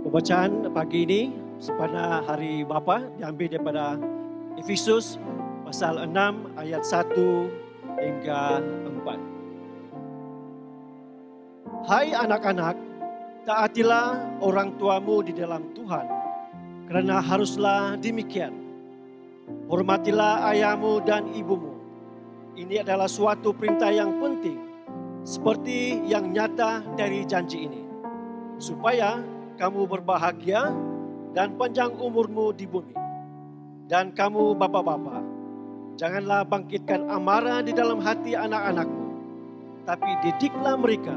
Pembacaan pagi ini pada hari Bapa diambil daripada Efesus pasal 6 ayat 1 hingga 4. Hai anak-anak, taatilah orang tuamu di dalam Tuhan, kerana haruslah demikian. Hormatilah ayahmu dan ibumu. Ini adalah suatu perintah yang penting, seperti yang nyata dari janji ini, supaya kamu berbahagia dan panjang umurmu di bumi. Dan kamu bapa-bapa, janganlah bangkitkan amarah di dalam hati anak-anakmu, tapi didiklah mereka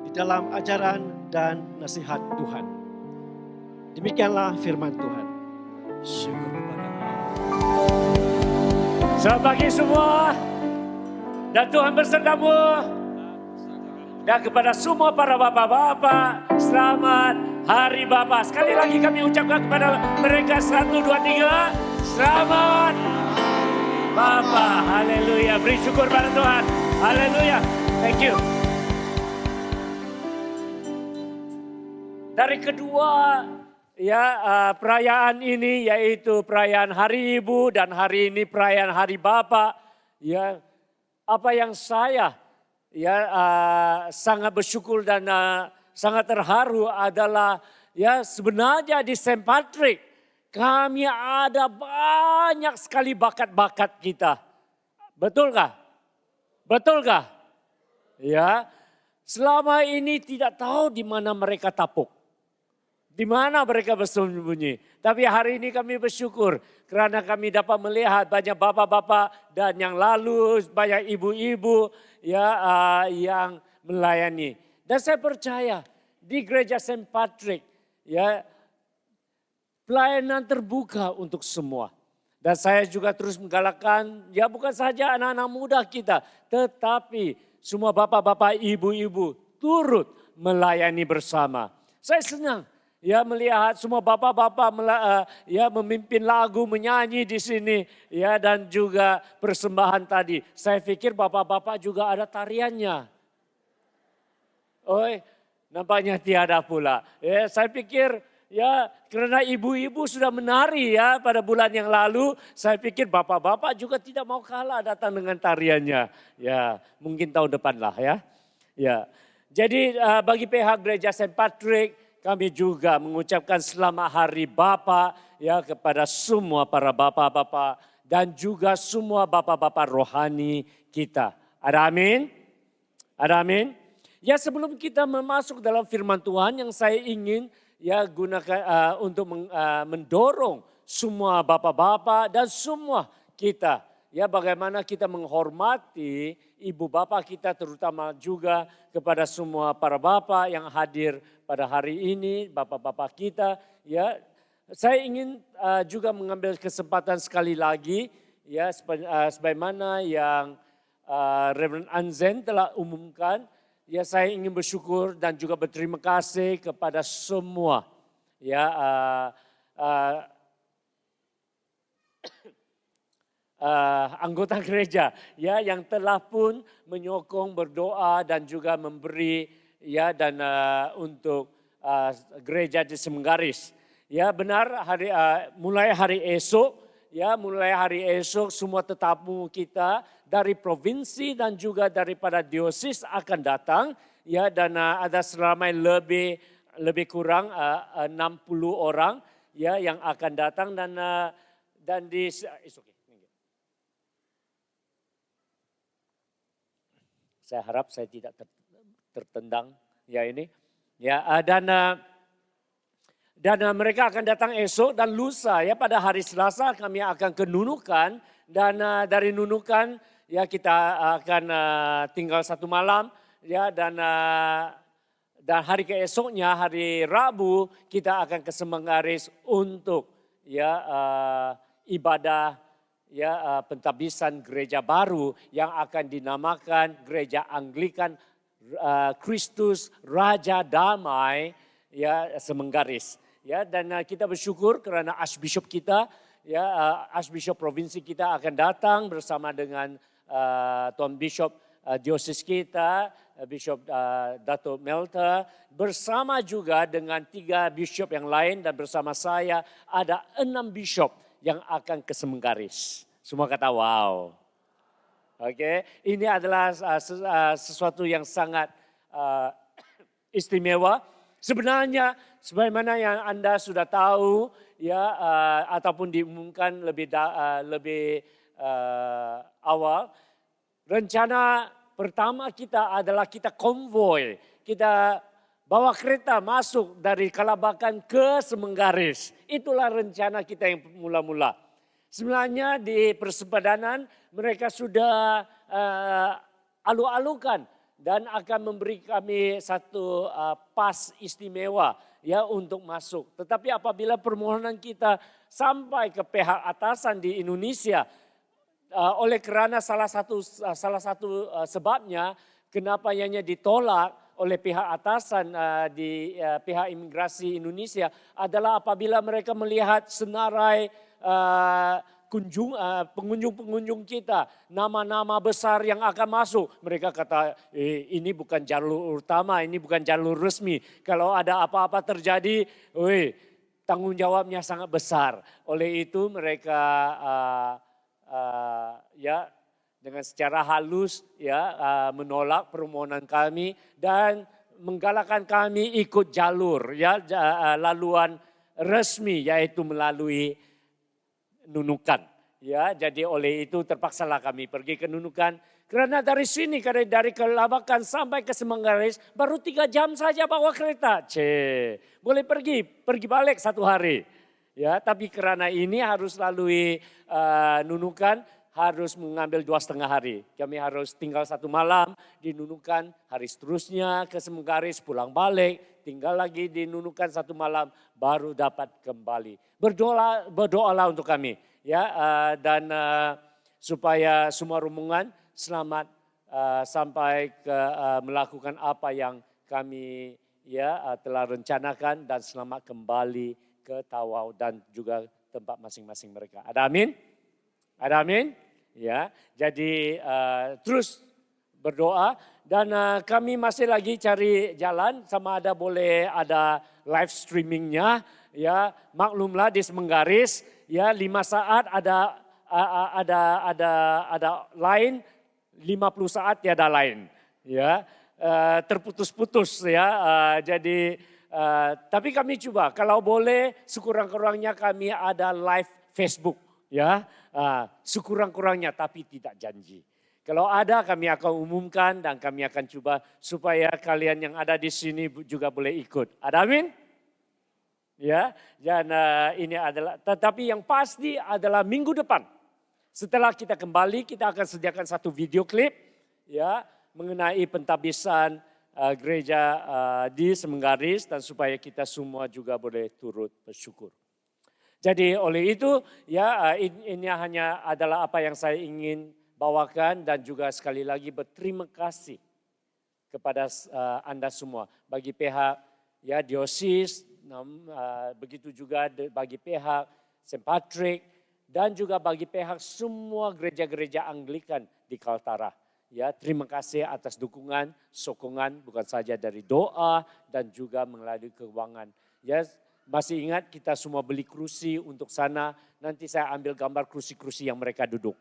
di dalam ajaran dan nasihat Tuhan. Demikianlah firman Tuhan. Syukur kepada Allah. Selamat pagi semua. Dan Tuhan bersamamu. Dan kepada semua para bapak-bapak, selamat Hari Bapa. Sekali lagi kami ucapkan kepada mereka 1, 2, 3. Selamat Bapa. Haleluya. Beri syukur pada Tuhan. Haleluya. Thank you. Dari kedua perayaan ini, yaitu perayaan Hari Ibu dan hari ini perayaan Hari Bapa. Ya, apa yang saya sangat bersyukur dan sangat terharu adalah sebenarnya di St. Patrick kami ada banyak sekali bakat-bakat kita. Betulkah? Betulkah? Ya, selama ini tidak tahu di mana mereka tapuk. Di mana mereka bersembunyi. Tapi hari ini kami bersyukur karena kami dapat melihat banyak bapak-bapak dan yang lalu banyak ibu-ibu yang melayani. Dan saya percaya di gereja St. Patrick pelayanan terbuka untuk semua. Dan saya juga terus menggalakkan bukan saja anak-anak muda kita, tetapi semua bapak-bapak, ibu-ibu turut melayani bersama. Saya senang melihat semua bapak-bapak memimpin lagu, menyanyi di sini dan juga persembahan tadi. Saya pikir bapak-bapak juga ada tariannya. Nampaknya tiada pula. Saya pikir karena ibu-ibu sudah menari pada bulan yang lalu, saya pikir bapak-bapak juga tidak mau kalah datang dengan tariannya. Mungkin tahun depan lah ya. Jadi bagi pihak gereja St. Patrick, kami juga mengucapkan selamat Hari Bapa kepada semua para bapak-bapak dan juga semua bapak-bapak rohani kita. Ada amin? Ada amin? Sebelum kita masuk dalam firman Tuhan, yang saya ingin gunakan untuk mendorong semua bapak-bapak dan semua kita bagaimana kita menghormati ibu bapak kita, terutama juga kepada semua para bapak yang hadir pada hari ini, bapak-bapak kita. Saya ingin juga mengambil kesempatan sekali lagi sebagaimana yang Reverend Anzen telah umumkan. Saya ingin bersyukur dan juga berterima kasih kepada semua anggota gereja yang telah pun menyokong, berdoa dan juga memberi dan untuk gereja di Semenggaris. Benar, mulai hari esok semua tetamu kita dari provinsi dan juga daripada diosis akan datang dan ada seramai lebih kurang 60 orang yang akan datang dan di saya harap saya tidak tertendang ini dan mereka akan datang esok dan lusa pada hari Selasa kami akan ke Nunukan dan dari Nunukan kita akan tinggal 1 malam dan hari keesoknya hari Rabu kita akan ke Semenggaris untuk ibadah pentabisan gereja baru yang akan dinamakan Gereja Anglikan Kristus Raja Damai Semenggaris. Dan kita bersyukur karena Archbishop kita, Archbishop provinsi kita akan datang bersama dengan Tuan Bishop diosis kita, Bishop Dato' Melta, bersama juga dengan 3 bishop yang lain dan bersama saya ada 6 bishop yang akan ke Semenggaris. Semua kata wow. Oke, ini adalah sesuatu yang sangat istimewa. Sebenarnya sebagaimana yang Anda sudah tahu ya ataupun diumumkan lebih awal, rencana pertama kita adalah kita konvoy, kita bawa kereta masuk dari Kalabakan ke Semenggaris. Itulah rencana kita yang mula-mula. Sebenarnya di persempadanan mereka sudah alu-alukan dan akan memberi kami satu pas istimewa ya untuk masuk. Tetapi apabila permohonan kita sampai ke pihak atasan di Indonesia, oleh kerana salah satu sebabnya kenapa ianya ditolak oleh pihak atasan di pihak imigrasi Indonesia adalah apabila mereka melihat senarai pengunjung-pengunjung kita, nama-nama besar yang akan masuk. Mereka kata, ini bukan jalur utama, ini bukan jalur resmi. Kalau ada apa-apa terjadi, tanggung jawabnya sangat besar. Oleh itu mereka ya dengan secara halus ya menolak permohonan kami dan menggalakkan kami ikut jalur ya laluan resmi yaitu melalui Nunukan. Ya, jadi oleh itu terpaksalah kami pergi ke Nunukan. Karena dari sini, dari Kalabakan sampai ke Semenggaris baru 3 jam saja bawa kereta. Boleh pergi balik 1 hari. Ya, tapi karena ini harus lalui Nunukan, harus mengambil 2,5 hari. Kami harus tinggal 1 malam di Nunukan, hari seterusnya ke Semenggaris, pulang balik, tinggal lagi di Nunukan 1 malam, baru dapat kembali. Berdoalah untuk kami, ya, dan supaya semua rombongan selamat sampai ke melakukan apa yang kami ya telah rencanakan dan selamat kembali ke Tawau dan juga tempat masing-masing mereka. Ada amin? Ada amin? Ya, jadi terus berdoa dan kami masih lagi cari jalan sama ada boleh ada live streamingnya. Ya, maklumlah di Semenggaris ya 5 saat ada line, 50 saat tiada line. Ya, terputus-putus ya. Jadi tapi kami coba kalau boleh sekurang-kurangnya kami ada live Facebook ya. Sekurang-kurangnya tapi tidak janji. Kalau ada kami akan umumkan dan kami akan coba supaya kalian yang ada di sini juga boleh ikut. Ada amin? Ya, dan ini adalah, tetapi yang pasti adalah minggu depan. Setelah kita kembali, kita akan sediakan satu video klip ya mengenai pentabisan gereja di Semenggaris dan supaya kita semua juga boleh turut bersyukur. Jadi oleh itu ya ini hanya adalah apa yang saya ingin bawakan dan juga sekali lagi berterima kasih kepada Anda semua bagi pihak ya diosis. Begitu juga bagi pihak St. Patrick dan juga bagi pihak semua gereja-gereja Anglikan di Kaltara. Ya, terima kasih atas dukungan, sokongan bukan saja dari doa dan juga melalui keuangan. Ya, masih ingat kita semua beli kursi untuk sana. Nanti saya ambil gambar kursi-kursi yang mereka duduk.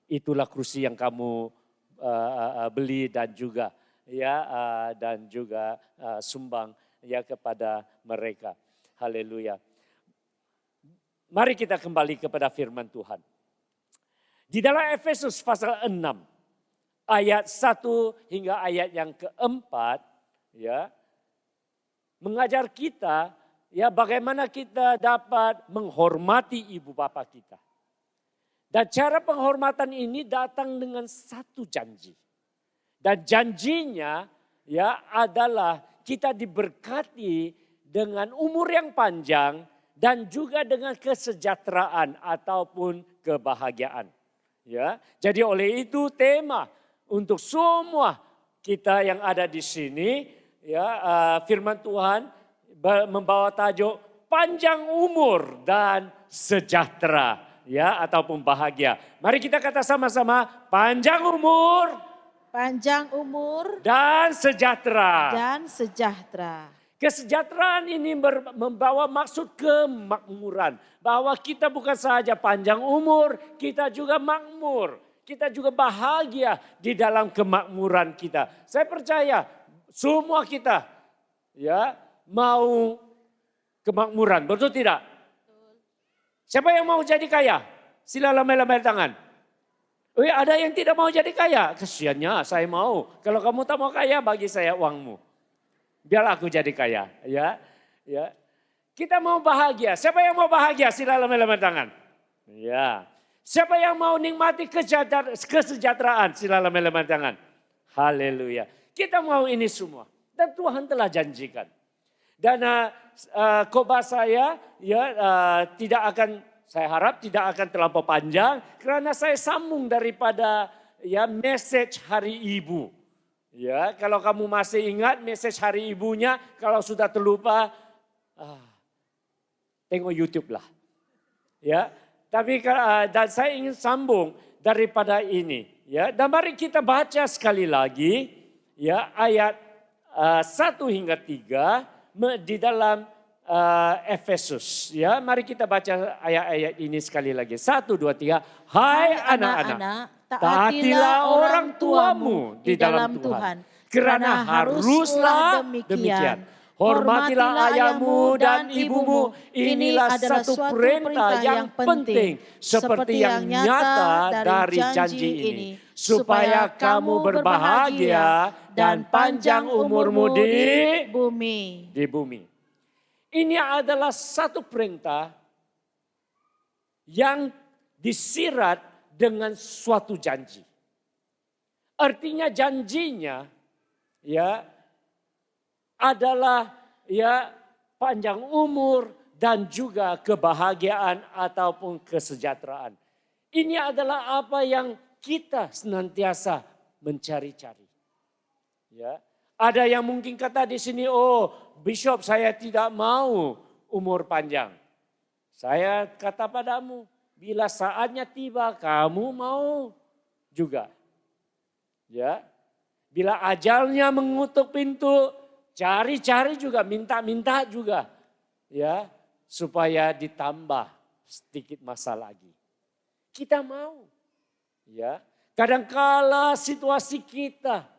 Itulah kursi yang kamu beli dan juga sumbang ya kepada mereka. Haleluya. Mari kita kembali kepada firman Tuhan. Di dalam Efesus pasal 6 ayat 1 hingga ayat yang keempat ya mengajar kita ya bagaimana kita dapat menghormati ibu bapa kita. Dan cara penghormatan ini datang dengan satu janji. Dan janjinya ya adalah kita diberkati dengan umur yang panjang dan juga dengan kesejahteraan ataupun kebahagiaan. Ya, jadi oleh itu tema untuk semua kita yang ada di sini, ya firman Tuhan membawa tajuk panjang umur dan sejahtera, ya ataupun bahagia. Mari kita kata sama-sama panjang umur panjang umur, dan sejahtera. dan sejahtera. Kesejahteraan ini membawa maksud kemakmuran. Bahwa kita bukan saja panjang umur, kita juga makmur. Kita juga bahagia di dalam kemakmuran kita. Saya percaya semua kita ya mau kemakmuran, betul tidak? Siapa yang mau jadi kaya? Sila lambai-lambai tangan. Ada yang tidak mau jadi kaya. Kesiannya saya mau. Kalau kamu tak mau kaya, bagi saya uangmu. Biar aku jadi kaya, ya. Kita mau bahagia. Siapa yang mau bahagia? Sila lambai-lambai tangan. Ya. Siapa yang mau nikmati kesejahteraan? Sila lambai-lambai tangan. Haleluya. Kita mau ini semua. Dan Tuhan telah janjikan. Dan khotbah saya tidak akan, saya harap tidak akan terlampau panjang. Karena saya sambung daripada message Hari Ibu. Ya, kalau kamu masih ingat message Hari Ibunya, kalau sudah terlupa, tengok YouTube lah. Ya, tapi dan saya ingin sambung daripada ini. Ya, dan mari kita baca sekali lagi, ya ayat 1 hingga 3 di dalam Efesus. Ya, mari kita baca ayat-ayat ini sekali lagi. 1, 2, 3. Hai anak-anak. Taatilah orang tuamu di dalam Tuhan. Karena haruslah demikian. Hormatilah ayahmu dan ibumu. Inilah satu perintah yang penting. Seperti yang nyata dari janji ini. Supaya kamu berbahagia dan panjang umurmu di bumi. Ini adalah satu perintah yang disirat dengan suatu janji. Artinya janjinya adalah panjang umur dan juga kebahagiaan ataupun kesejahteraan. Ini adalah apa yang kita senantiasa mencari-cari. Ya. Ada yang mungkin kata di sini, Bishop saya tidak mau umur panjang. Saya kata padamu, bila saatnya tiba kamu mau juga. Ya. Bila ajalnya mengutuk pintu, cari-cari juga, minta-minta juga. Ya, supaya ditambah sedikit masa lagi. Kita mau. Ya. Kadangkala situasi kita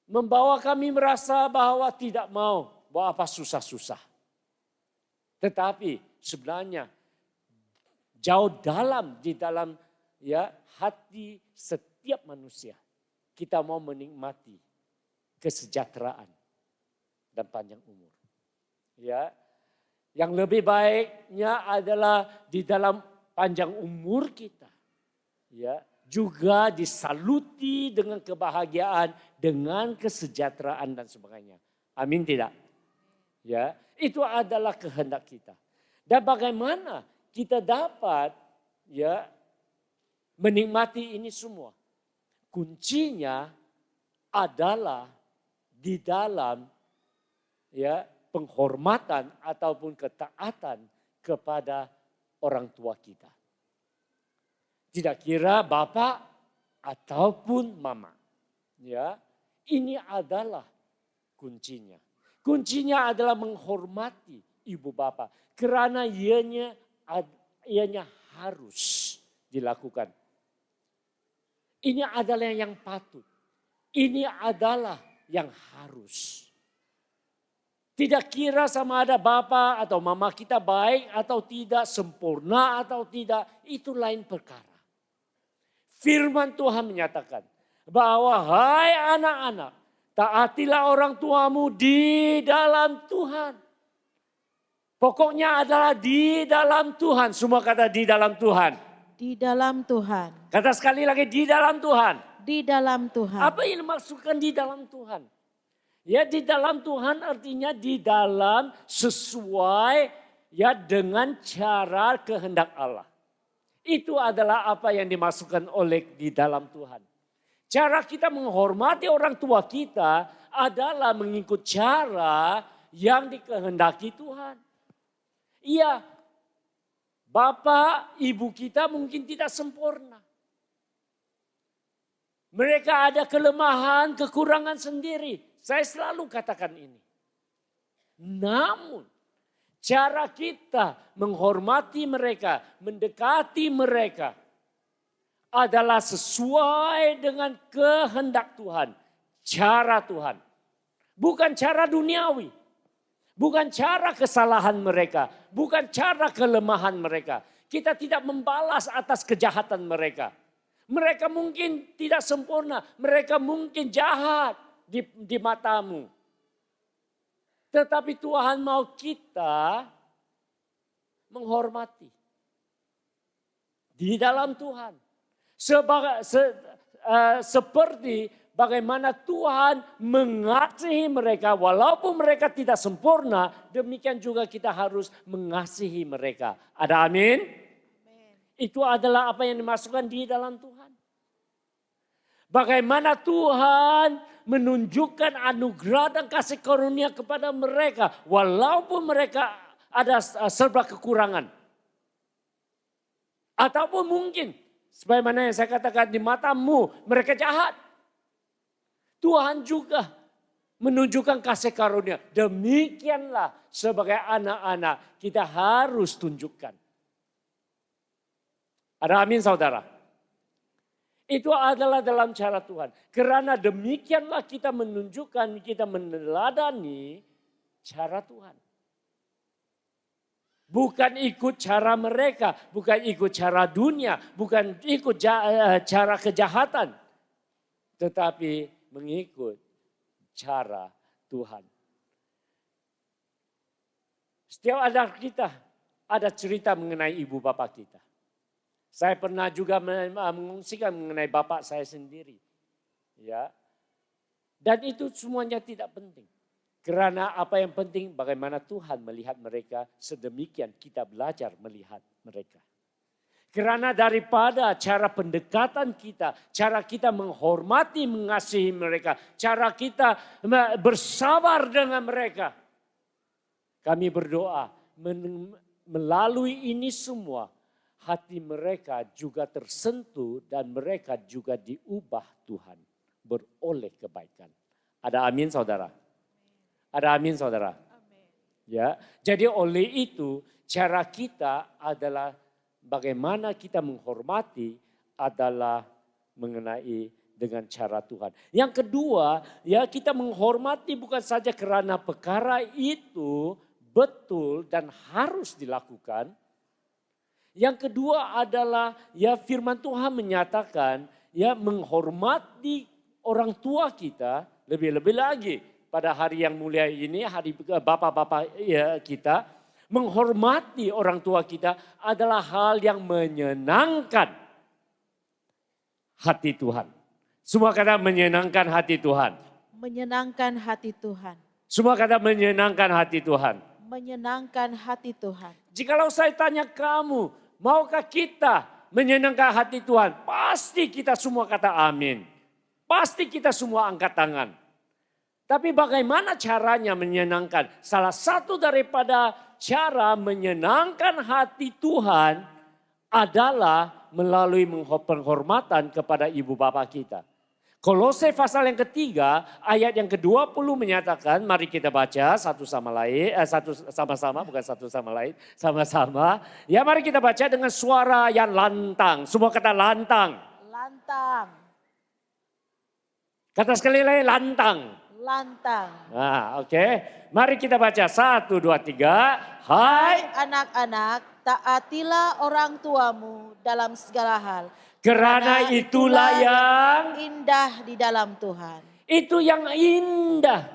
membawa kami merasa bahwa tidak mau, bahwa apa susah-susah. Tetapi sebenarnya jauh di dalam hati setiap manusia. Kita mau menikmati kesejahteraan dan panjang umur. Ya, yang lebih baiknya adalah di dalam panjang umur kita. Ya, juga disaluti dengan kebahagiaan, dengan kesejahteraan dan sebagainya. Amin tidak? Ya, itu adalah kehendak kita. Dan bagaimana kita dapat menikmati ini semua? Kuncinya adalah di dalam penghormatan ataupun ketaatan kepada orang tua kita. Tidak kira bapak ataupun mama. Ya, ini adalah kuncinya. Kuncinya adalah menghormati ibu bapak. Karena ianya harus dilakukan. Ini adalah yang patut. Ini adalah yang harus. Tidak kira sama ada bapak atau mama kita baik atau tidak, sempurna atau tidak, itu lain perkara. Firman Tuhan menyatakan bahwa hai anak-anak, taatilah orang tuamu di dalam Tuhan. Pokoknya adalah di dalam Tuhan. Semua kata di dalam Tuhan. Di dalam Tuhan. Kata sekali lagi di dalam Tuhan. Di dalam Tuhan. Apa yang dimaksudkan di dalam Tuhan? Ya, di dalam Tuhan artinya di dalam sesuai dengan cara kehendak Allah. Itu adalah apa yang dimaksudkan oleh di dalam Tuhan. Cara kita menghormati orang tua kita adalah mengikut cara yang dikehendaki Tuhan. Iya, bapak, ibu kita mungkin tidak sempurna. Mereka ada kelemahan, kekurangan sendiri. Saya selalu katakan ini. Namun cara kita menghormati mereka, mendekati mereka adalah sesuai dengan kehendak Tuhan. Cara Tuhan. Bukan cara duniawi. Bukan cara kesalahan mereka. Bukan cara kelemahan mereka. Kita tidak membalas atas kejahatan mereka. Mereka mungkin tidak sempurna. Mereka mungkin jahat di matamu. Tetapi Tuhan mau kita menghormati. Di dalam Tuhan. Seperti bagaimana Tuhan mengasihi mereka walaupun mereka tidak sempurna. Demikian juga kita harus mengasihi mereka. Ada amin? Itu adalah apa yang dimasukkan di dalam Tuhan. Bagaimana Tuhan menunjukkan anugerah dan kasih karunia kepada mereka. Walaupun mereka ada serba kekurangan. Ataupun mungkin, sebagaimana yang saya katakan di matamu, mereka jahat. Tuhan juga menunjukkan kasih karunia. Demikianlah sebagai anak-anak kita harus tunjukkan. Ada amin saudara? Itu adalah dalam cara Tuhan. Karena demikianlah kita menunjukkan, kita meneladani cara Tuhan. Bukan ikut cara mereka, bukan ikut cara dunia, bukan ikut cara kejahatan. Tetapi mengikut cara Tuhan. Setiap anak kita ada cerita mengenai ibu bapak kita. Saya pernah juga mengungsikan mengenai bapak saya sendiri. Ya. Dan itu semuanya tidak penting. Karena apa yang penting bagaimana Tuhan melihat mereka, sedemikian kita belajar melihat mereka. Karena daripada cara pendekatan kita, cara kita menghormati, mengasihi mereka, cara kita bersabar dengan mereka. Kami berdoa melalui ini semua. Hati mereka juga tersentuh dan mereka juga diubah Tuhan. Beroleh kebaikan. Ada amin saudara? Ada amin saudara? Amin. Ya, jadi oleh itu cara kita adalah bagaimana kita menghormati adalah mengenai dengan cara Tuhan. Yang kedua, ya kita menghormati bukan saja karena perkara itu betul dan harus dilakukan. Yang kedua adalah ya firman Tuhan menyatakan ya menghormati orang tua kita lebih-lebih lagi pada hari yang mulia ini, hari bapak-bapak ya, kita menghormati orang tua kita adalah hal yang menyenangkan hati Tuhan. Semua kata menyenangkan hati Tuhan. Menyenangkan hati Tuhan. Semua kata menyenangkan hati Tuhan. Menyenangkan hati Tuhan. Jikalau saya tanya kamu, maukah kita menyenangkan hati Tuhan? Pasti kita semua kata amin. Pasti kita semua angkat tangan. Tapi bagaimana caranya menyenangkan? Salah satu daripada cara menyenangkan hati Tuhan adalah melalui penghormatan kepada ibu bapa kita. Kolose pasal yang ketiga ayat yang ke-20 menyatakan, mari kita baca satu sama lain, satu sama-sama bukan satu sama lain, sama-sama. Ya mari kita baca dengan suara yang lantang, semua kata lantang. Lantang. Kata sekali lagi lantang. Lantang. Nah oke, mari kita baca 1, 2, 3. Hai Anak-anak, taatilah orang tuamu dalam segala hal. Karena itulah yang indah di dalam Tuhan. Itu yang indah.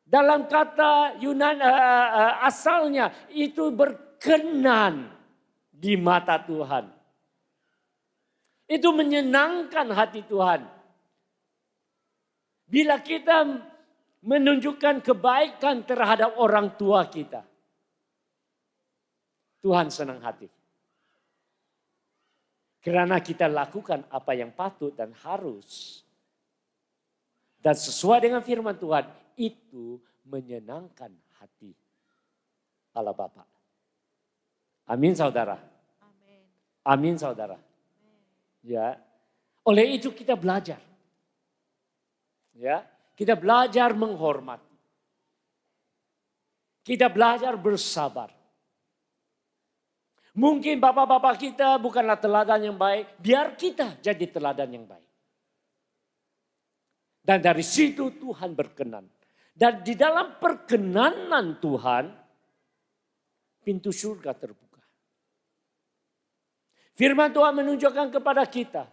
Dalam kata Yunan asalnya itu berkenan di mata Tuhan. Itu menyenangkan hati Tuhan. Bila kita menunjukkan kebaikan terhadap orang tua kita. Tuhan senang hati. Karena kita lakukan apa yang patut dan harus. Dan sesuai dengan firman Tuhan, itu menyenangkan hati Allah Bapa. Amin saudara. Amin. Amin saudara. Ya. Oleh itu kita belajar. Ya, kita belajar menghormati. Kita belajar bersabar. Mungkin bapak-bapak kita bukanlah teladan yang baik, biar kita jadi teladan yang baik. Dan dari situ Tuhan berkenan. Dan di dalam perkenanan Tuhan, pintu surga terbuka. Firman Tuhan menunjukkan kepada kita,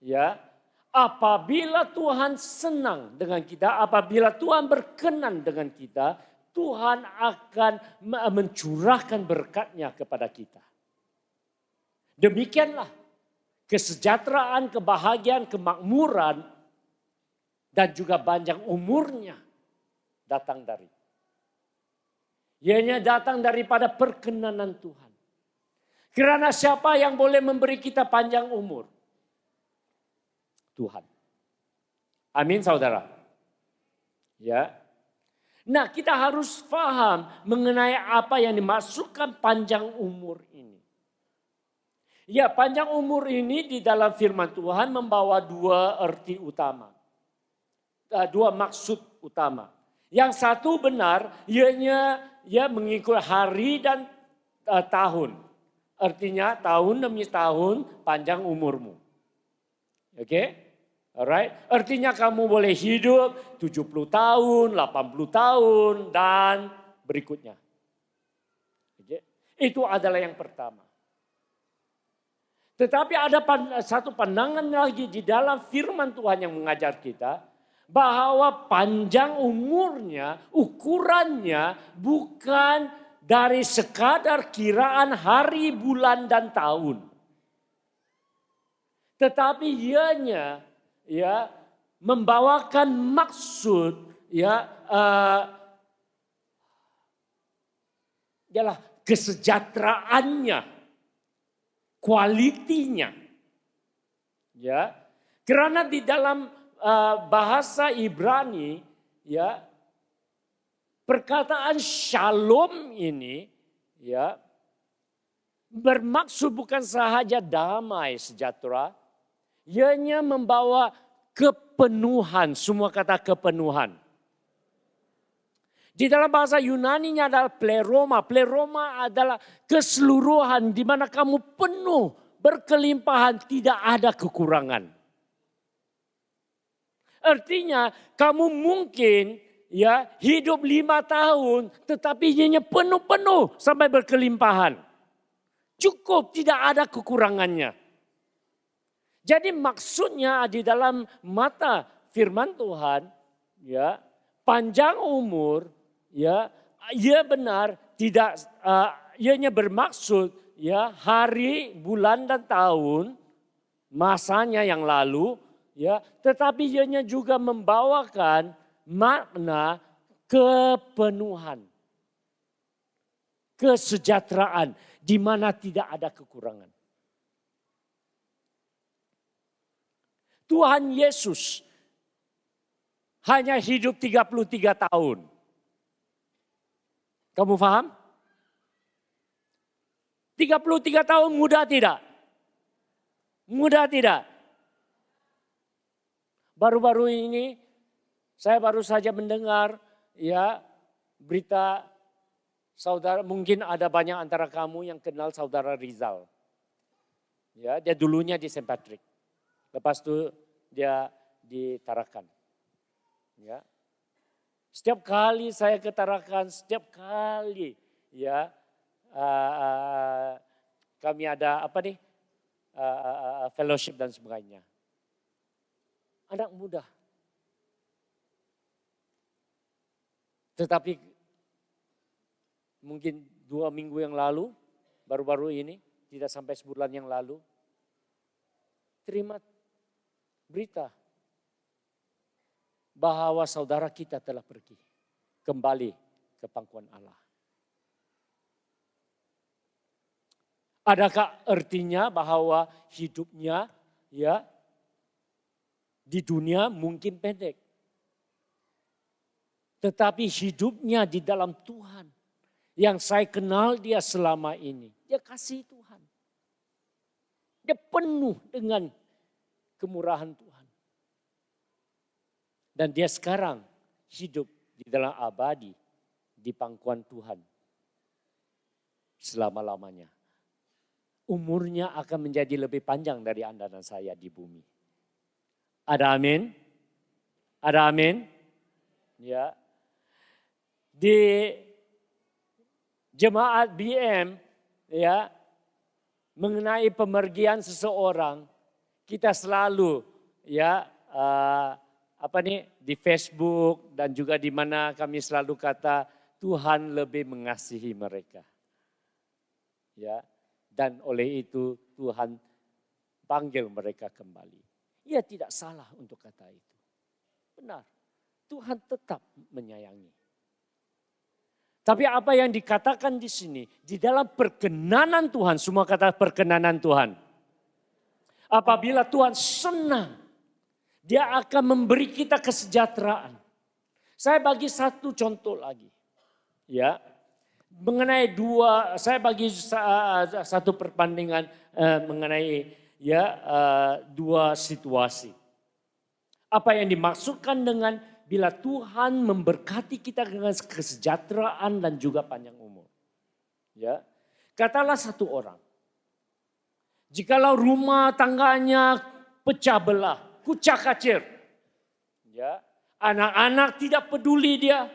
ya, apabila Tuhan senang dengan kita, apabila Tuhan berkenan dengan kita, Tuhan akan mencurahkan berkat-Nya kepada kita. Demikianlah kesejahteraan, kebahagiaan, kemakmuran, dan juga panjang umurnya datang dari. Ianya datang daripada perkenanan Tuhan. Karena siapa yang boleh memberi kita panjang umur? Tuhan. Amin saudara. Ya. Nah, kita harus paham mengenai apa yang dimaksudkan panjang umur ini. Ya, panjang umur ini di dalam firman Tuhan membawa dua arti utama. Dua maksud utama. Yang satu benar, ianya mengikut hari dan tahun. Artinya tahun demi tahun panjang umurmu. Oke? Alright, artinya kamu boleh hidup 70 tahun, 80 tahun, dan berikutnya. Okay. Itu adalah yang pertama. Tetapi ada satu pandangan lagi di dalam firman Tuhan yang mengajar kita, bahwa panjang umurnya, ukurannya bukan dari sekadar kiraan hari, bulan, dan tahun. Tetapi ianya membawakan maksud ialah kesejahteraannya, kualitinya. Ya. Karena di dalam bahasa Ibrani perkataan shalom ini bermaksud bukan sahaja damai sejahtera, ianya membawa kepenuhan, semua kata kepenuhan. Di dalam bahasa Yunani-nya adalah pleroma. Pleroma adalah keseluruhan di mana kamu penuh, berkelimpahan, tidak ada kekurangan. Artinya kamu mungkin hidup 5 tahun tetapi ianya penuh-penuh sampai berkelimpahan. Cukup, tidak ada kekurangannya. Jadi maksudnya di dalam mata firman Tuhan, panjang umur, ia benar tidak, ianya bermaksud hari, bulan dan tahun, masanya yang lalu, tetapi ianya juga membawakan makna kepenuhan, kesejahteraan di mana tidak ada kekurangan. Tuhan Yesus hanya hidup 33 tahun. Kamu paham? 33 tahun mudah tidak? Mudah tidak? Baru-baru ini saya baru saja mendengar berita saudara, mungkin ada banyak antara kamu yang kenal saudara Rizal. Dia dulunya di St. Patrick. Lepas itu dia di Tarakan. Setiap kali saya ke Tarakan, setiap kali kami ada fellowship dan sebagainya. Anak muda. Tetapi mungkin 2 minggu yang lalu, baru-baru ini, tidak sampai sebulan yang lalu, terima berita bahwa saudara kita telah pergi kembali ke pangkuan Allah. Adakah artinya bahwa hidupnya di dunia mungkin pendek? Tetapi hidupnya di dalam Tuhan. Yang saya kenal dia selama ini. Dia kasih Tuhan. Dia penuh dengan kemurahan Tuhan. Dan dia sekarang hidup di dalam abadi di pangkuan Tuhan selama-lamanya. Umurnya akan menjadi lebih panjang dari Anda dan saya di bumi. Ada amin? Ada amin? Ya. Di jemaat BM ya, mengenai pemergian seseorang, kita selalu ya di Facebook dan juga di mana kami selalu kata Tuhan lebih mengasihi mereka. Ya. Dan oleh itu Tuhan panggil mereka kembali. Ia tidak salah untuk kata itu. Benar. Tuhan tetap menyayangi. Tapi apa yang dikatakan di sini, di dalam perkenanan Tuhan, semua kata perkenanan Tuhan. Apabila Tuhan senang, dia akan memberi kita kesejahteraan. Saya bagi satu contoh lagi. Ya. Mengenai saya bagi satu perbandingan mengenai dua situasi. Apa yang dimaksudkan dengan bila Tuhan memberkati kita dengan kesejahteraan dan juga panjang umur. Ya, katalah satu orang, jikalau rumah tangganya pecah belah, kucak-kacir, ya, anak-anak tidak peduli dia.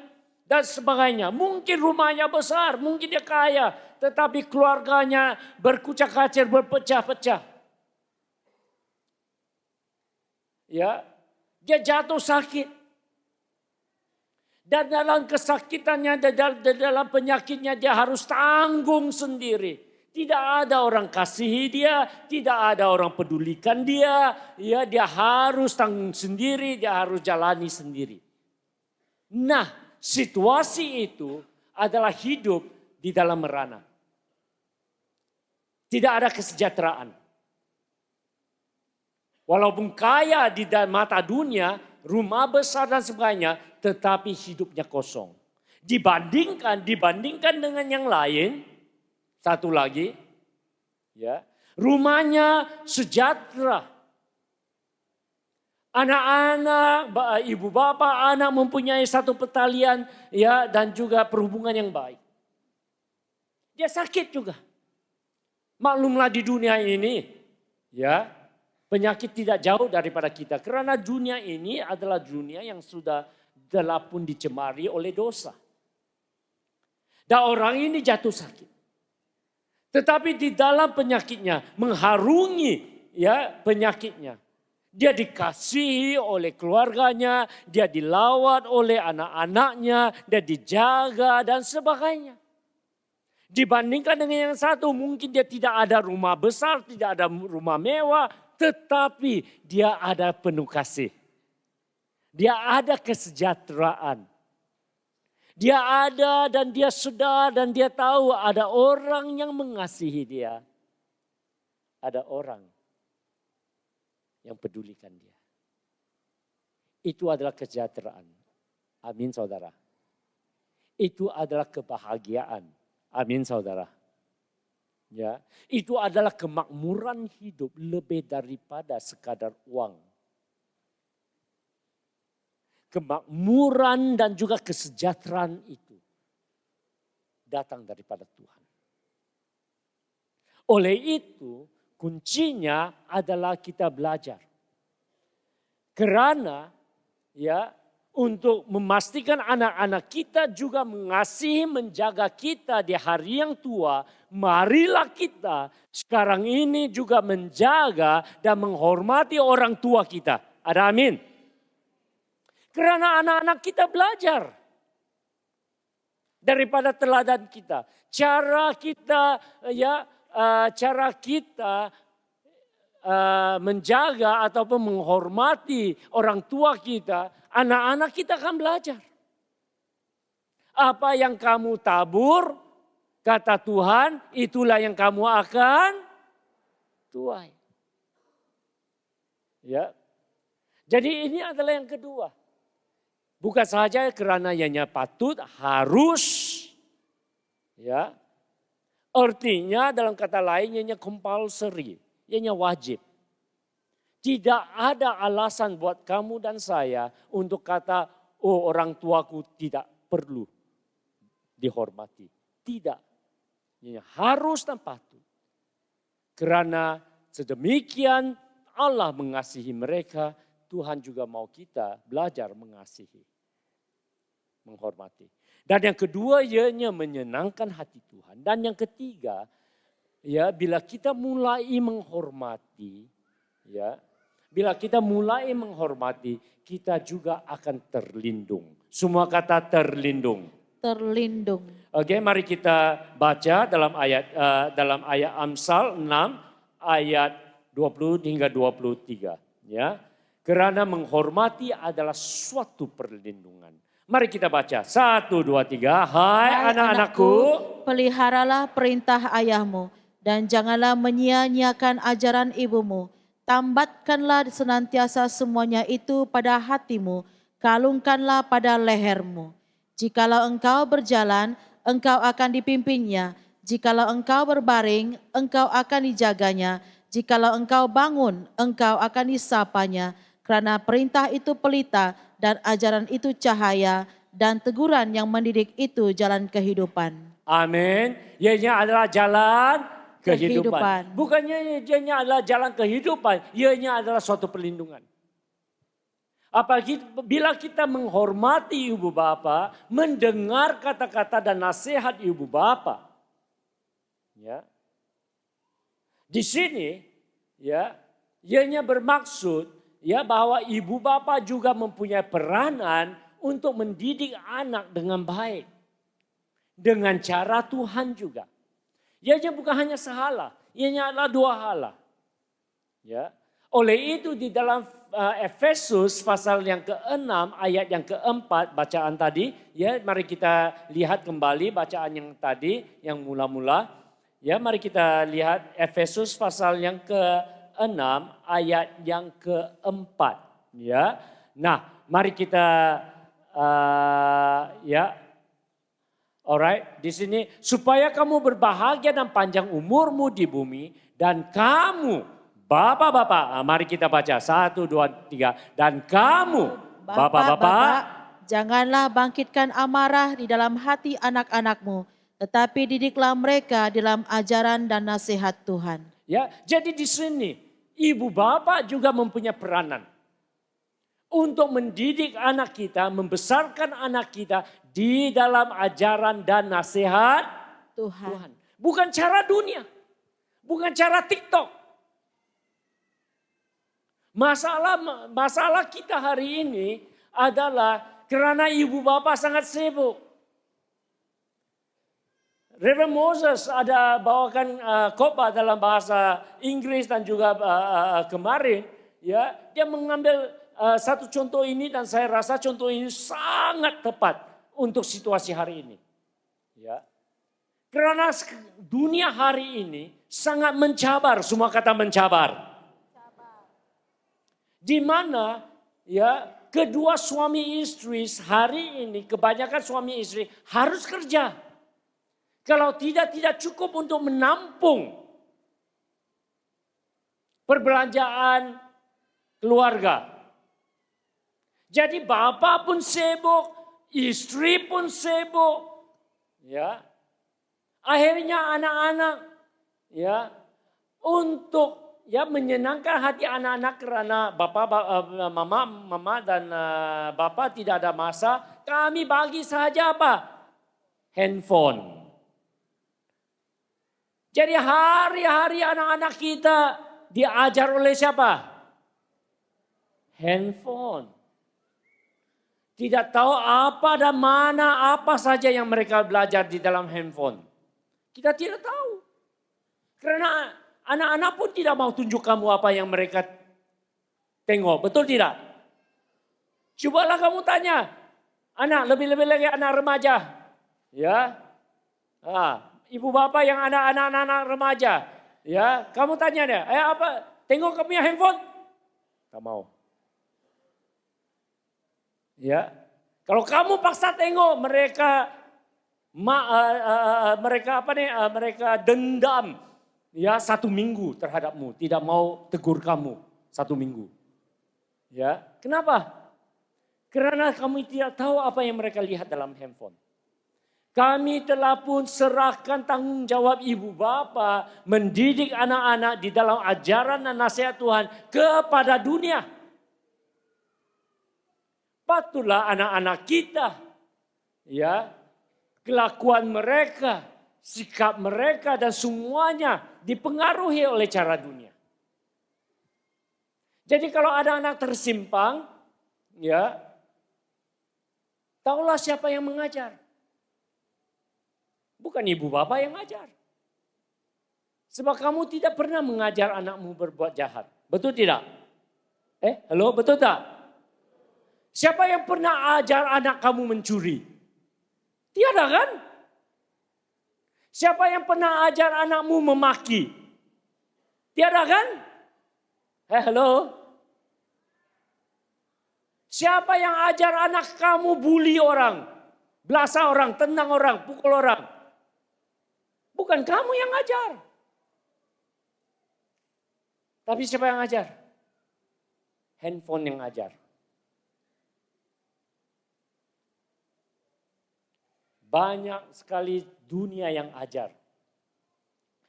Dan sebagainya. Mungkin rumahnya besar, mungkin dia kaya. Tetapi keluarganya berkucak-kacir, berpecah-pecah. Ya, dia jatuh sakit. Dan dalam kesakitannya, dalam penyakitnya dia harus tanggung sendiri. Tidak ada orang kasihi dia, tidak ada orang pedulikan dia. Ya, dia harus tanggung sendiri, dia harus jalani sendiri. Nah, situasi itu adalah hidup di dalam merana. Tidak ada kesejahteraan. Walaupun kaya di mata dunia, rumah besar dan sebagainya, tetapi hidupnya kosong. Dibandingkan dengan yang lain, satu lagi, ya, rumahnya sejahtera. Anak-anak, ibu bapak, anak mempunyai satu pertalian ya dan juga perhubungan yang baik. Dia sakit juga. Maklumlah di dunia ini ya, penyakit tidak jauh daripada kita karena dunia ini adalah dunia yang sudah telah pun dicemari oleh dosa. Dan orang ini jatuh sakit. Tetapi di dalam penyakitnya mengharungi ya penyakitnya. Dia dikasihi oleh keluarganya, dia dilawat oleh anak-anaknya, dia dijaga dan sebagainya. Dibandingkan dengan yang satu, mungkin dia tidak ada rumah besar, tidak ada rumah mewah, tetapi dia ada penuh kasih. Dia ada kesejahteraan. Dia ada dan dia sedar dan dia tahu ada orang yang mengasihi dia. Ada orang yang pedulikan dia. Itu adalah kesejahteraan. Amin saudara. Itu adalah kebahagiaan. Amin saudara. Ya, itu adalah kemakmuran hidup lebih daripada sekadar uang. Kemakmuran dan juga kesejahteraan itu datang daripada Tuhan. Oleh itu, kuncinya adalah kita belajar. Karena ya untuk memastikan anak-anak kita juga mengasihi menjaga kita di hari yang tua, marilah kita sekarang ini juga menjaga dan menghormati orang tua kita. Ada amin. Karena anak-anak kita belajar daripada teladan kita. Cara kita menjaga ataupun menghormati orang tua kita, anak-anak kita akan belajar. Apa yang kamu tabur, kata Tuhan, itulah yang kamu akan tuai. Ya. Jadi ini adalah yang kedua. Bukan saja kerana ianya patut, harus, ya. Artinya dalam kata lain ianya compulsory, ianya wajib. Tidak ada alasan buat kamu dan saya untuk kata, oh orang tuaku tidak perlu dihormati. Tidak. Ini harus dan patut. Karena sedemikian Allah mengasihi mereka, Tuhan juga mau kita belajar mengasihi, menghormati. Dan yang kedua, ianya menyenangkan hati Tuhan. Dan yang ketiga, ya bila kita mulai menghormati, ya bila kita mulai menghormati, kita juga akan terlindung. Semua kata terlindung. Terlindung. Oke, mari kita baca dalam ayat Amsal 6 ayat 20 hingga 23, ya. Karena menghormati adalah suatu perlindungan. Mari kita baca. 1, 2, 3. Hai anak-anakku, peliharalah perintah ayahmu dan janganlah menyia-nyiakan ajaran ibumu. Tambatkanlah senantiasa semuanya itu pada hatimu, kalungkanlah pada lehermu. Jikalau engkau berjalan, engkau akan dipimpinnya. Jikalau engkau berbaring, engkau akan dijaganya. Jikalau engkau bangun, engkau akan disapanya. Karena perintah itu pelita dan ajaran itu cahaya dan teguran yang mendidik itu jalan kehidupan. Amin. Ianya adalah jalan kehidupan. Kehidupan. Bukannya ianya adalah jalan kehidupan, ianya adalah suatu perlindungan. Apalagi bila kita menghormati ibu bapa, mendengar kata-kata dan nasihat ibu bapa. Ya. Di sini ya, ianya bermaksud ya bahwa ibu bapa juga mempunyai peranan untuk mendidik anak dengan baik. Dengan cara Tuhan juga. Ianya bukan hanya sehala, ianya adalah dua hala. Ya. Oleh itu di dalam Efesus pasal yang ke-6 ayat yang ke-4 bacaan tadi, ya mari kita lihat kembali bacaan yang tadi yang mula-mula. Ya mari kita lihat Efesus pasal yang ke-6 ayat yang ke-4, ya. Nah, mari kita ya. Alright, di sini supaya kamu berbahagia dan panjang umurmu di bumi dan kamu Bapak-bapak, mari kita baca 1, 2, 3. Dan kamu, bapak-bapak, janganlah bangkitkan amarah di dalam hati anak-anakmu, tetapi didiklah mereka dalam ajaran dan nasihat Tuhan. Ya, jadi di sini ibu bapak juga mempunyai peranan untuk mendidik anak kita, membesarkan anak kita di dalam ajaran dan nasihat Tuhan. Bukan cara dunia, bukan cara TikTok. Masalah kita hari ini adalah karena ibu bapak sangat sibuk. Reverend Moses ada bawakan khotbah dalam bahasa Inggris dan juga kemarin, ya dia mengambil satu contoh ini dan saya rasa contoh ini sangat tepat untuk situasi hari ini. Ya, karena dunia hari ini sangat mencabar, semua kata mencabar. Di mana ya kedua suami istri hari ini kebanyakan suami istri harus kerja. Kalau tidak cukup untuk menampung perbelanjaan keluarga. Jadi bapak pun sibuk, istri pun sibuk. Ya. Akhirnya anak-anak ya untuk ya menyenangkan hati anak-anak karena mama dan bapak tidak ada masa. Kami bagi saja apa? Handphone. Jadi hari-hari anak-anak kita diajar oleh siapa? Handphone. Tidak tahu apa dan mana apa saja yang mereka belajar di dalam handphone. Kita tidak tahu. Karena anak-anak pun tidak mau tunjuk kamu apa yang mereka tengok. Betul tidak? Cobalah kamu tanya. Anak, lebih-lebih lagi anak remaja. Ya. Ibu bapak yang anak-anak remaja. Ya, kamu tanya dia. Apa? Tengok kamu punya handphone? Tak mau. Ya. Kalau kamu paksa tengok mereka mereka dendam. Ya 1 minggu terhadapmu, tidak mau tegur kamu. 1 minggu. Ya, kenapa? Karena kami tidak tahu apa yang mereka lihat dalam handphone. Kami telah pun serahkan tanggung jawab ibu bapa mendidik anak-anak di dalam ajaran dan nasihat Tuhan kepada dunia. Patutlah anak-anak kita, ya, kelakuan mereka, sikap mereka dan semuanya dipengaruhi oleh cara dunia. Jadi kalau ada anak tersimpang, ya, tahulah siapa yang mengajar. Bukan ibu bapak yang ngajar. Sebab kamu tidak pernah mengajar anakmu berbuat jahat. Betul tidak? Halo, betul tak? Siapa yang pernah ajar anak kamu mencuri? Tiada kan? Siapa yang pernah ajar anakmu memaki? Tiada kan? Halo? Siapa yang ajar anak kamu bully orang? Belasah orang, tendang orang, pukul orang? Bukan kamu yang ajar. Tapi siapa yang ajar? Handphone yang ajar. Banyak sekali dunia yang ajar.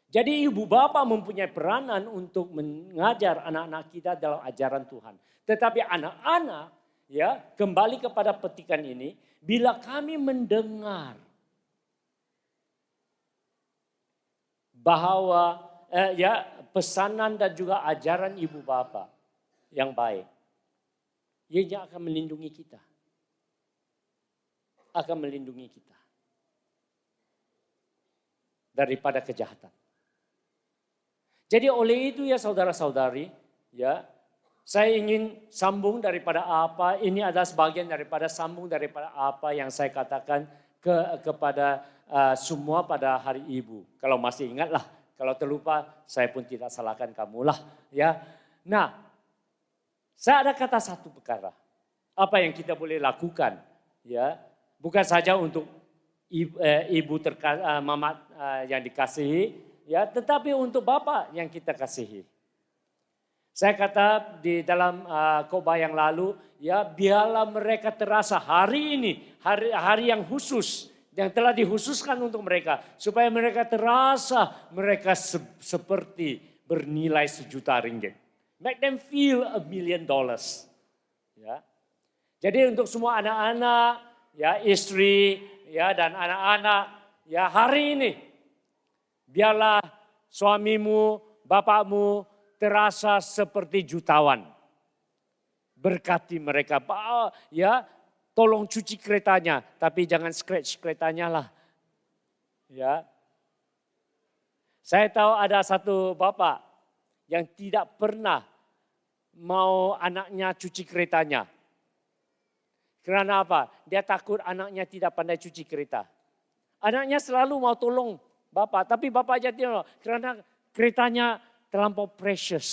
Jadi ibu bapak mempunyai peranan untuk mengajar anak-anak kita dalam ajaran Tuhan. Tetapi anak-anak, ya, kembali kepada petikan ini, bila kami mendengar bahwa ya, pesanan dan juga ajaran ibu bapa yang baik, ia akan melindungi kita. Akan melindungi kita daripada kejahatan. Jadi oleh itu ya saudara-saudari, ya, saya ingin sambung daripada apa, ini adalah sebagian daripada sambung daripada apa yang saya katakan kepada semua pada hari ibu. Kalau masih ingatlah, kalau terlupa saya pun tidak salahkan kamulah, ya. Nah, saya ada kata satu perkara. Apa yang kita boleh lakukan, ya, bukan saja untuk ibu mama yang dikasihi, ya, tetapi untuk bapak yang kita kasihi. Saya kata di dalam khotbah yang lalu, ya, biarlah mereka terasa hari ini, hari yang khusus, yang telah dikhususkan untuk mereka. Supaya mereka terasa mereka seperti bernilai ringgit. Make them feel $1 million. Ya. Jadi untuk semua anak-anak, ya, istri, ya, dan anak-anak, ya, hari ini biarlah suamimu, bapakmu terasa seperti jutawan. Berkati mereka, ya, tolong cuci keretanya, tapi jangan scratch keretanya lah. Ya. Saya tahu ada satu bapak yang tidak pernah mau anaknya cuci keretanya. Karena apa? Dia takut anaknya tidak pandai cuci kereta. Anaknya selalu mau tolong bapak, tapi bapak aja tidak, karena keretanya terlampau precious.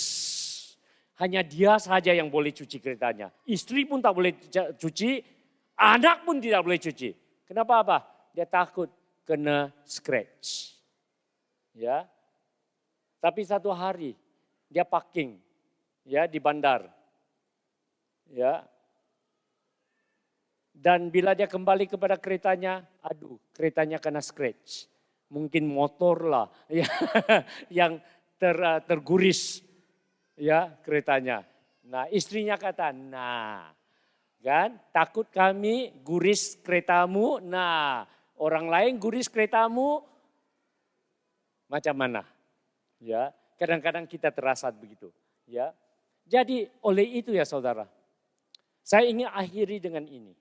Hanya dia saja yang boleh cuci keretanya. Istri pun tak boleh cuci, anak pun tidak boleh cuci. Kenapa apa? Dia takut kena scratch. Ya. Tapi satu hari dia parking, ya, di bandar. Ya. Dan bila dia kembali kepada keretanya, aduh, keretanya kena scratch. Mungkin motor lah, ya, yang terguris, ya, keretanya. Nah, istrinya kata, nah, kan, takut kami guris keretamu, nah, orang lain guris keretamu, macam mana? Ya, kadang-kadang kita terasa begitu, ya. Jadi oleh itu ya saudara, saya ingin akhiri dengan ini.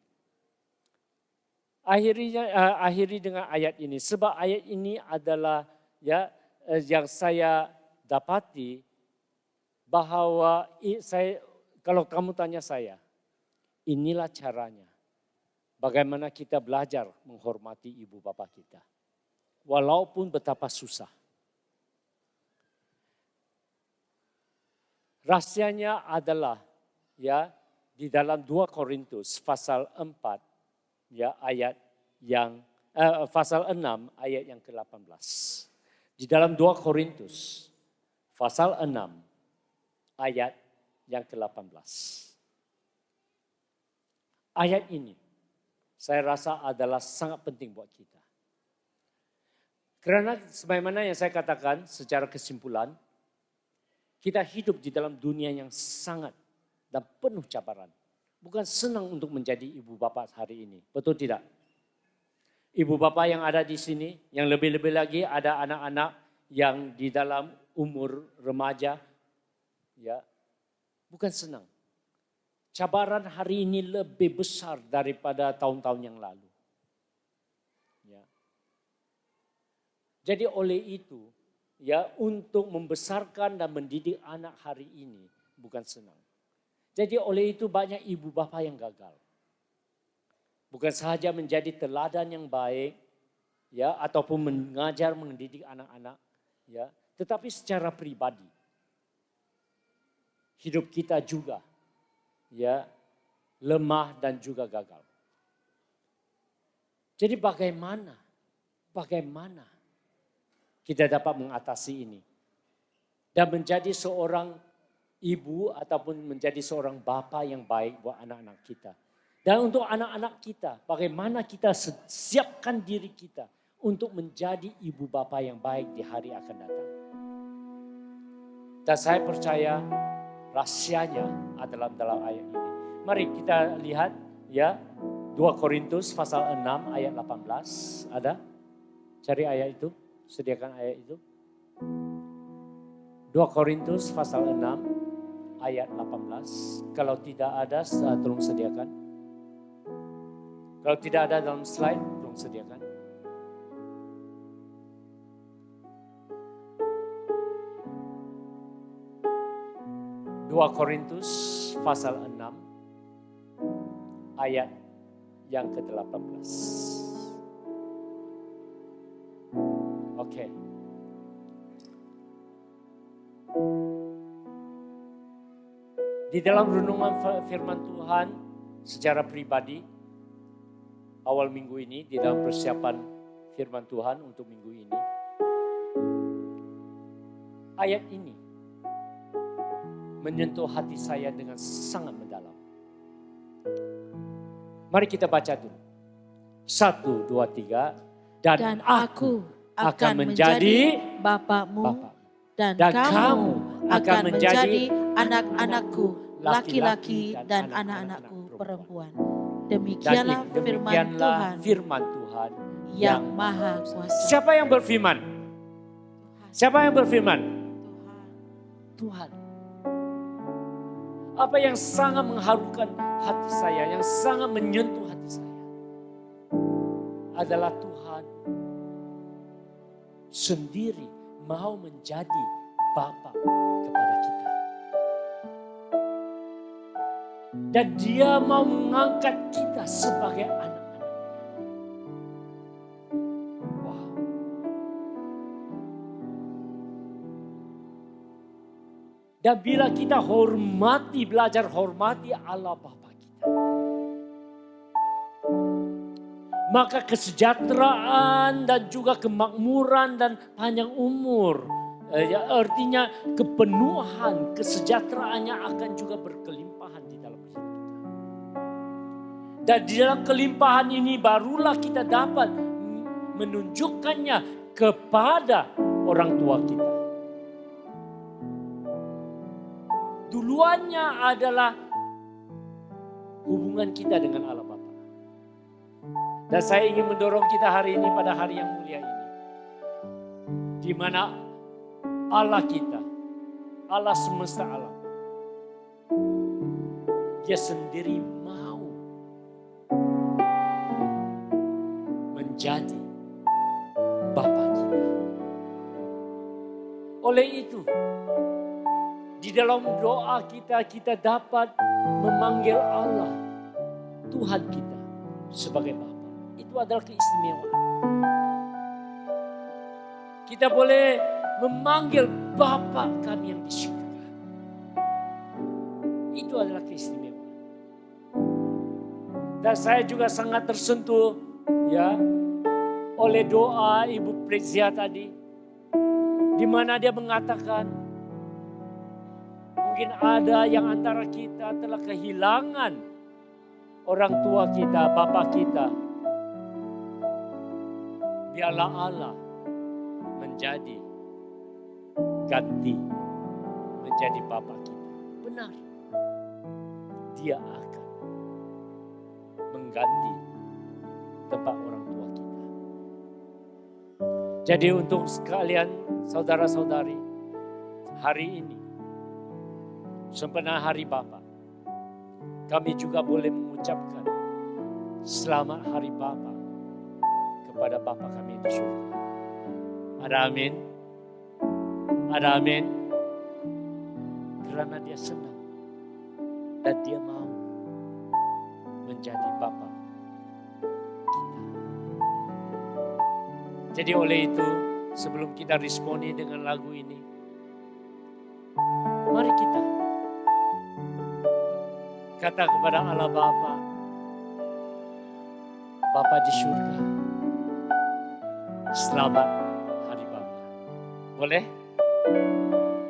Akhiri dengan ayat ini, sebab ayat ini adalah, ya, yang saya dapati bahwa kalau kamu tanya saya, inilah caranya bagaimana kita belajar menghormati ibu bapa kita, walaupun betapa susah. Rahasianya adalah, ya, di dalam 2 Korintus pasal 4. Ya, ayat yang pasal 6 ayat yang ke-18. Di dalam 2 Korintus pasal 6 ayat yang ke-18. Ayat ini saya rasa adalah sangat penting buat kita. Karena sebagaimana yang saya katakan secara kesimpulan, kita hidup di dalam dunia yang sangat dan penuh cabaran. Bukan senang untuk menjadi ibu bapak hari ini, betul tidak? Ibu bapak yang ada di sini, yang lebih-lebih lagi ada anak-anak yang di dalam umur remaja, ya, bukan senang. Cabaran hari ini lebih besar daripada tahun-tahun yang lalu. Ya. Jadi oleh itu, ya, untuk membesarkan dan mendidik anak hari ini bukan senang. Jadi oleh itu banyak ibu bapa yang gagal. Bukan sahaja menjadi teladan yang baik, ya, ataupun mengajar mendidik anak-anak, ya, tetapi secara pribadi hidup kita juga, ya, lemah dan juga gagal. Jadi bagaimana kita dapat mengatasi ini dan menjadi seorang ibu ataupun menjadi seorang bapa yang baik buat anak-anak kita. Dan untuk anak-anak kita, bagaimana kita siapkan diri kita untuk menjadi ibu bapa yang baik di hari akan datang. Dan saya percaya rahasianya adalah dalam ayat ini. Mari kita lihat, ya, 2 Korintus pasal 6 ayat 18. Ada? Cari ayat itu, sediakan ayat itu. 2 Korintus pasal 6 ayat 18. Kalau tidak ada, tolong sediakan. Kalau tidak ada dalam slide, tolong sediakan. Dua Korintus pasal 6 ayat yang ke-18. Oke. Di dalam renungan firman Tuhan secara pribadi, awal minggu ini, di dalam persiapan firman Tuhan untuk minggu ini, ayat ini menyentuh hati saya dengan sangat mendalam. Mari kita baca dulu. 1, 2, 3. Dan aku akan menjadi Bapamu, dan kamu akan menjadi anak-anakku laki-laki dan anak-anakku perempuan. Demikianlah firman Tuhan yang Maha Kuasa. Siapa yang berfirman? Siapa yang berfirman? Tuhan. Apa yang sangat mengharukan hati saya, yang sangat menyentuh hati saya adalah Tuhan sendiri mau menjadi Bapa kepada kita. Dan Dia mau mengangkat kita sebagai anak-anaknya. Wow. Dan bila kita belajar hormati Allah Bapa kita, maka kesejahteraan dan juga kemakmuran dan panjang umur, artinya kepenuhan, kesejahteraannya akan juga berkelimpahan di dalam hidup kita. Dan di dalam kelimpahan ini barulah kita dapat menunjukkannya kepada orang tua kita. Duluannya adalah hubungan kita dengan Allah Bapa. Dan saya ingin mendorong kita hari ini pada hari yang mulia ini, di mana Allah kita, Allah semesta alam, Dia sendiri mau menjadi Bapa kita. Oleh itu, di dalam doa kita dapat memanggil Allah, Tuhan kita, sebagai Bapa. Itu adalah keistimewaan. Kita boleh memanggil Bapa kami yang di surga. Itu adalah keistimewaan. Dan saya juga sangat tersentuh, ya, oleh doa Ibu Prezia tadi, di mana dia mengatakan, mungkin Mungkin ada yang antara kita telah kehilangan orang tua kita, bapa kita. Biarlah Allah menjadi ganti, menjadi bapa kita. Benar, Dia akan mengganti tempat orang tua kita. Jadi untuk sekalian saudara-saudari, hari ini sempena Hari Bapa, kami juga boleh mengucapkan selamat Hari Bapa kepada Bapa kami di surga. Ada amin? Ada amin? Karena Dia senang dan Dia mau menjadi Bapa kita. Jadi oleh itu, sebelum kita responi dengan lagu ini, mari kita kata kepada Allah Bapa, Bapa di surga, selamat Hari Bapa. Boleh?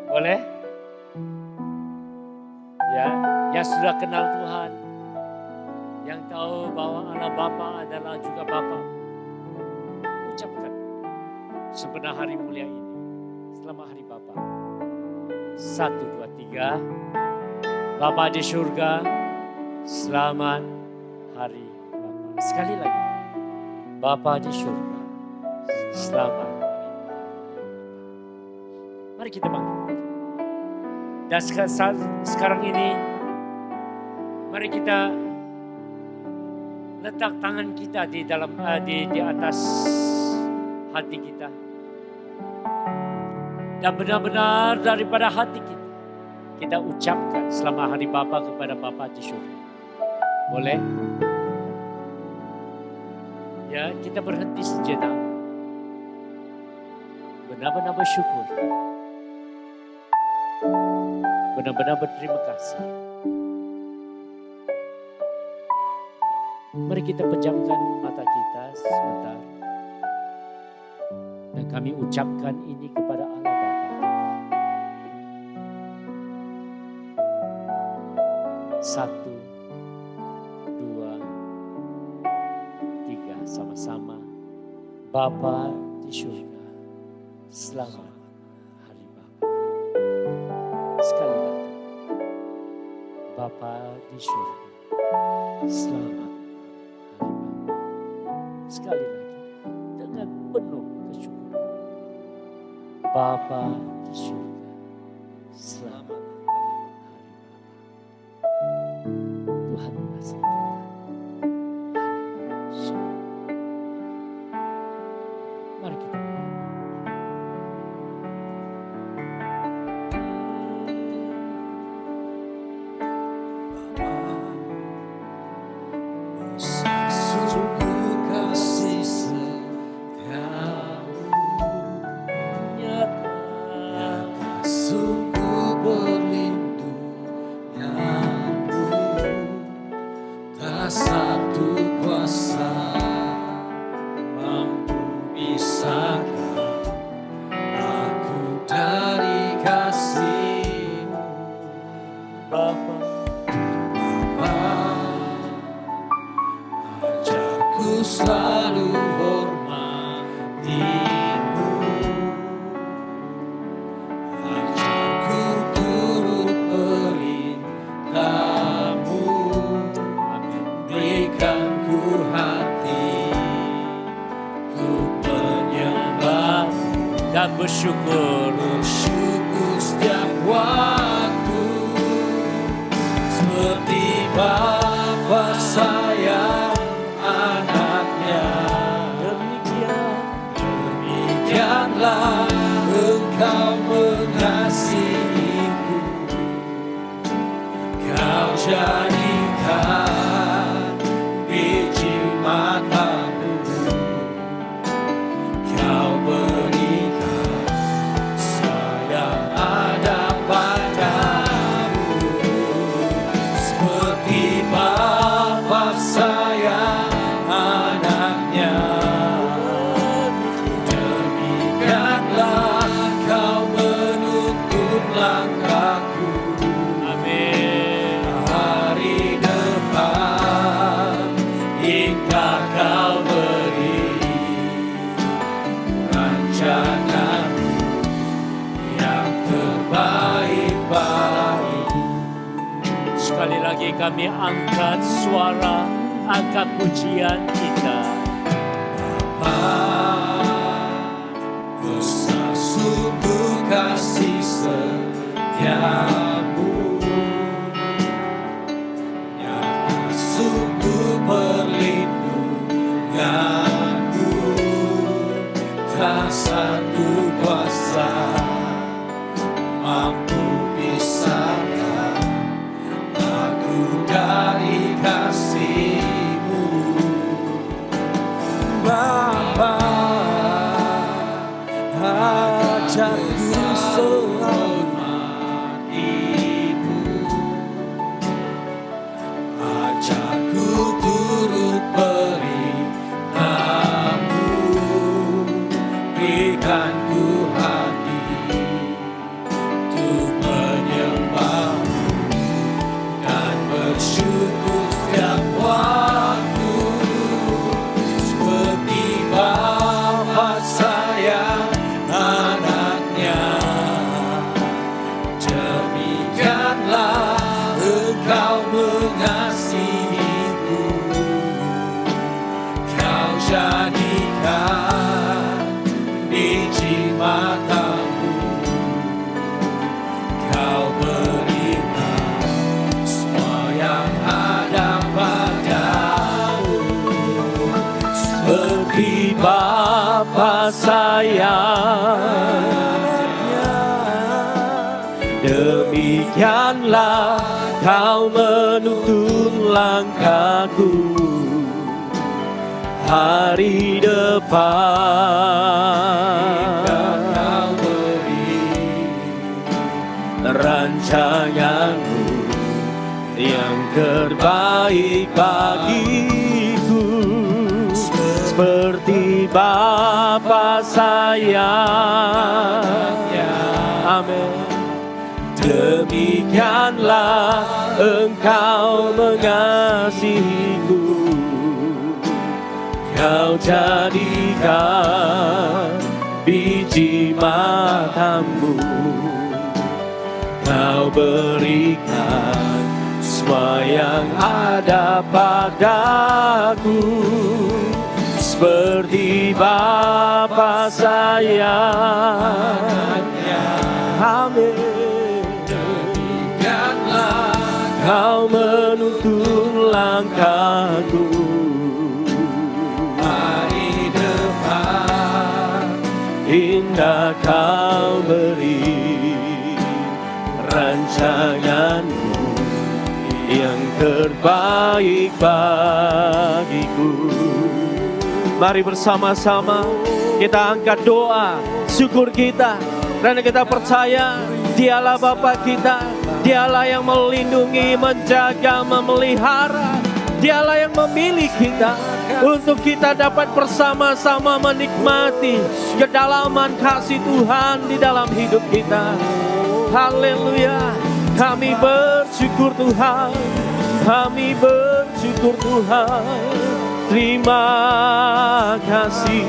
Boleh? Ya, yang sudah kenal Tuhan, yang tahu bahwa Allah Bapa adalah juga Bapa, ucapkan sebenarnya hari mulia ini, selamat Hari Bapa. 1, 2, 3. Bapa di surga, selamat Hari Bapa. Sekali lagi, Bapa di surga, selamat Hari Bapa. Mari kita bangkit. Dan sekarang ini, mari kita letak tangan kita di dalam di atas hati kita. Dan benar-benar daripada hati kita ucapkan selamat Hari Bapa kepada Bapa di surga. Boleh? Ya, kita berhenti sejenak. Benar-benar bersyukur. Benar-benar berterima kasih. Mari kita pejamkan mata kita sebentar. Dan kami ucapkan ini kepada Allah Bapa. 1, 2, 3 sama-sama. Bapa di surga, selamat Hari Bapa. Sekali lagi, Bapa di surga, selamat Hari Bapa. Sekali lagi, dengan penuh kesyukuran, Bapa di surga, selamat Hari Bapa. Tuhan mengasihi kita. Haleluya. Mari kita sungguh kasih setiamu, nyata sungguh perlindunganmu, tak satu kuasa mampu pisahkan aku dari kasih-Mu. Bapa, Ajarku selalu hormati-Mu, ajarku turut perintah-Mu, berikan ku hati untuk menyembah-Mu dan bersyukur. bersyukur setiap waktu, seperti Bapa sayang anaknya, demikianlah Engkau mengasihiku. Kau jadikan biji matamu, Kau berikan sayang ada padamu, seperti Bapa sayang anaknya. Demikianlah Kau menuntun langkahku, kami angkat suara, angkat pujian kita. Besar sungguh kasih setiamu, nyata sungguh perlindunganmu, tak satu kuasa mampu pisahkan aku dari kasih-Mu. Bapa, ajarku menghormati-Mu, ajarku turut perintah-Mu, berikan ku hati untuk menyembah-Mu dan bersyukur setiap waktu, seperti Bapa sayang anaknya, demikianlah Engkau mengasihiku. Kau jadikan biji matamu, Kau berikan semua yang ada padamu, seperti Bapa sayangnya, demikianlah Kau menuntun langkahku hari depan. Kau beri rancangan-Mu yang terbaik bagiku, seperti Bapa sayangnya. Amin. Demikianlah Engkau mengasihiku. Kau jadikan biji matamu, Kau berikan semua yang ada padaku, seperti Bapa sayangnya. Amin. Demikianlah Kau menuntun langkahku hari depan, indah Kau beri rancangan-Mu yang terbaik bagiku. Mari bersama-sama kita angkat doa syukur kita, karena kita percaya Dialah Bapa kita, Dialah yang melindungi, menjaga, memelihara, Dialah yang memilih kita untuk kita dapat bersama-sama menikmati kedalaman kasih Tuhan di dalam hidup kita. Haleluya. Kami bersyukur Tuhan, kami bersyukur Tuhan. Terima kasih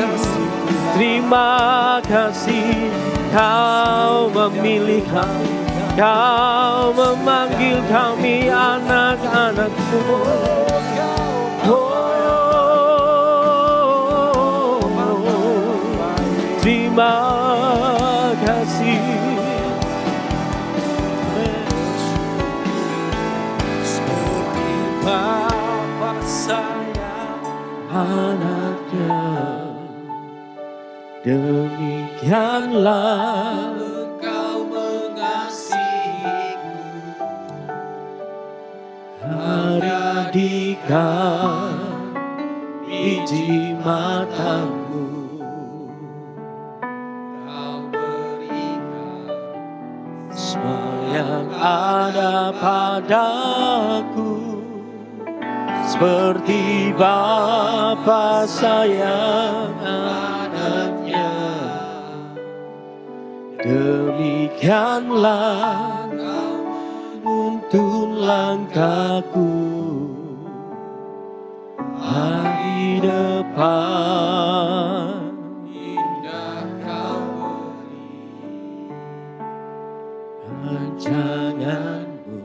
Kau memilih kami, Kau memanggil kami anak-anak-Mu. Terima kasih. Seperti Bapa sayang anaknya, demikianlah Engkau mengasihiku. Jadikan biji matamu, Kau berikan semua yang ada padaku, seperti Bapa sayang anaknya. Demikianlah Kau menuntun langkahku hari depan, indah Kau beri rancangan-Mu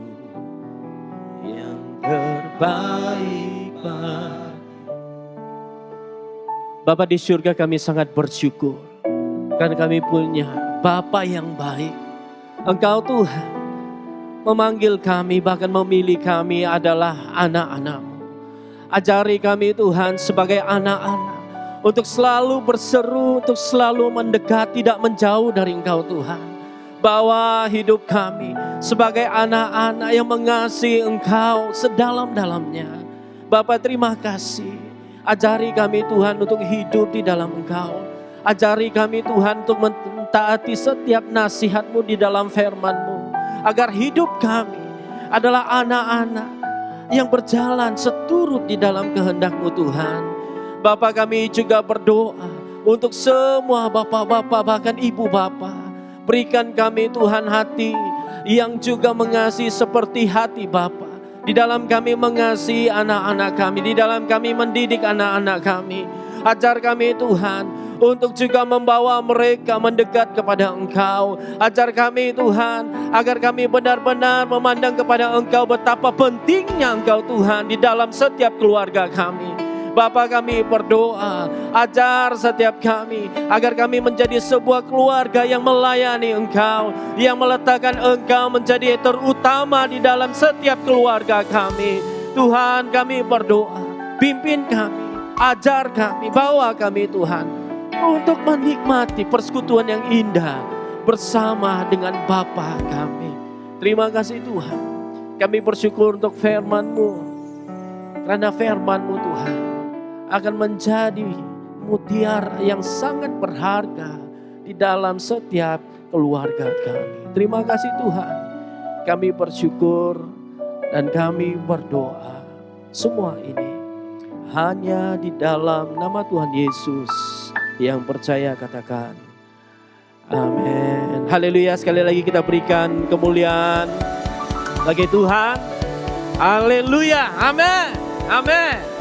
yang baik baik. Bapa di surga, kami sangat bersyukur karena kami punya Bapa yang baik. Engkau Tuhan memanggil kami, bahkan memilih kami adalah anak-anak-Mu. Ajari kami Tuhan sebagai anak-anak untuk selalu berseru, untuk selalu mendekat, tidak menjauh dari Engkau Tuhan. Bawa hidup kami sebagai anak-anak yang mengasihi Engkau sedalam-dalamnya. Bapa, terima kasih. Ajari kami Tuhan untuk hidup di dalam Engkau. Ajari kami Tuhan untuk mentaati setiap nasihat-Mu di dalam firman-Mu. Agar hidup kami adalah anak-anak yang berjalan seturut di dalam kehendak-Mu Tuhan. Bapa, kami juga berdoa untuk semua bapak-bapak bahkan ibu bapak. Berikan kami Tuhan hati yang juga mengasihi seperti hati Bapa. Di dalam kami mengasihi anak-anak kami, di dalam kami mendidik anak-anak kami. Ajar kami Tuhan untuk juga membawa mereka mendekat kepada Engkau. Ajar kami Tuhan agar kami benar-benar memandang kepada Engkau betapa pentingnya Engkau Tuhan di dalam setiap keluarga kami. Bapa, kami berdoa, ajar setiap kami agar kami menjadi sebuah keluarga yang melayani Engkau, yang meletakkan Engkau menjadi terutama di dalam setiap keluarga kami. Tuhan, kami berdoa, pimpin kami, ajar kami, bawa kami Tuhan untuk menikmati persekutuan yang indah bersama dengan Bapa kami. Terima kasih Tuhan, kami bersyukur untuk firman-Mu, karena firman-Mu Tuhan akan menjadi mutiara yang sangat berharga di dalam setiap keluarga kami. Terima kasih Tuhan, kami bersyukur dan kami berdoa. Semua ini hanya di dalam nama Tuhan Yesus. Yang percaya katakan amin. Haleluya, sekali lagi kita berikan kemuliaan bagi Tuhan. Haleluya, amin, amin.